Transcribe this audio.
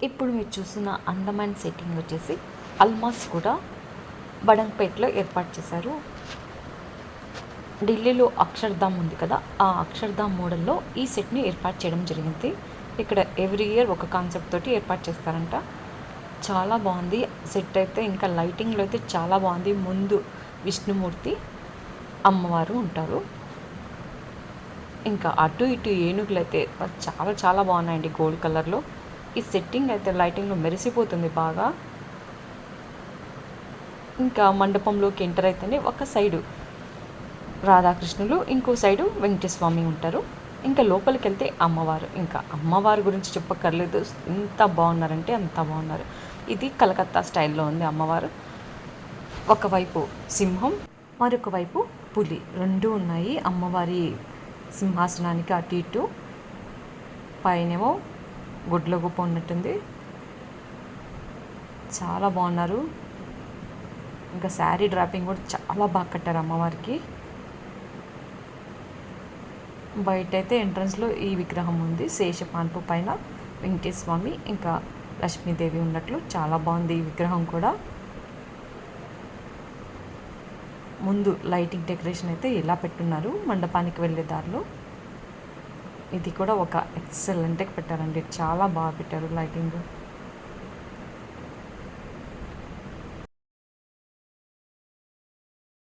ఇప్పుడు మీరు చూస్తున్న అందమైన సెట్టింగ్ వచ్చేసి అల్మాస్ కూడా బడంగ్పేట్లో ఏర్పాటు చేశారు. ఢిల్లీలో అక్షర్ధామ్ ఉంది కదా, ఆ అక్షర్ధామ్ మోడల్లో ఈ సెట్ని ఏర్పాటు చేయడం జరిగింది. ఇక్కడ ఎవ్రీ ఇయర్ ఒక కాన్సెప్ట్ తోటి ఏర్పాటు చేస్తారంట. చాలా బాగుంది సెట్ అయితే. ఇంకా లైటింగ్లో అయితే చాలా బాగుంది. ముందు విష్ణుమూర్తి, అమ్మవారు ఉంటారు. ఇంకా అటు ఇటు ఏనుగులు అయితే చాలా చాలా బాగున్నాయండి గోల్డ్ కలర్లో. ఈ సెట్టింగ్ అయితే లైటింగ్లో మెరిసిపోతుంది బాగా. ఇంకా మండపంలోకి ఎంటర్ అయితేనే ఒక సైడు రాధాకృష్ణులు, ఇంకో సైడు వెంకటేశ్వమి ఉంటారు. ఇంకా లోపలికి వెళ్తే అమ్మవారు. ఇంకా అమ్మవారి గురించి చెప్పక్కర్లేదు, ఎంత బాగున్నారంటే అంత బాగున్నారు. ఇది కలకత్తా స్టైల్లో ఉంది అమ్మవారు. ఒకవైపు సింహం, మరొక వైపు పులి, రెండు ఉన్నాయి అమ్మవారి సింహాసనానికి అటు ఇటు. పైనేమో గుడ్ల గుప్ప ఉన్నట్టుంది. చాలా బాగున్నారు. ఇంకా శారీ డ్రాపింగ్ కూడా చాలా బాగా కట్టారు అమ్మవారికి. బయట అయితే ఎంట్రన్స్లో ఈ విగ్రహం ఉంది. శేషపాన్పు పైన వెంకటేశ్వర స్వామి ఇంకా లక్ష్మీదేవి ఉన్నట్లు చాలా బాగుంది ఈ విగ్రహం కూడా. ముందు లైటింగ్ డెకరేషన్ అయితే ఇలా పెట్టున్నారు మండపానికి వెళ్ళే దారిలో. ఇది కూడా ఒక ఎక్సలెంట్గా పెట్టారండి, చాలా బాగా పెట్టారు లైటింగ్.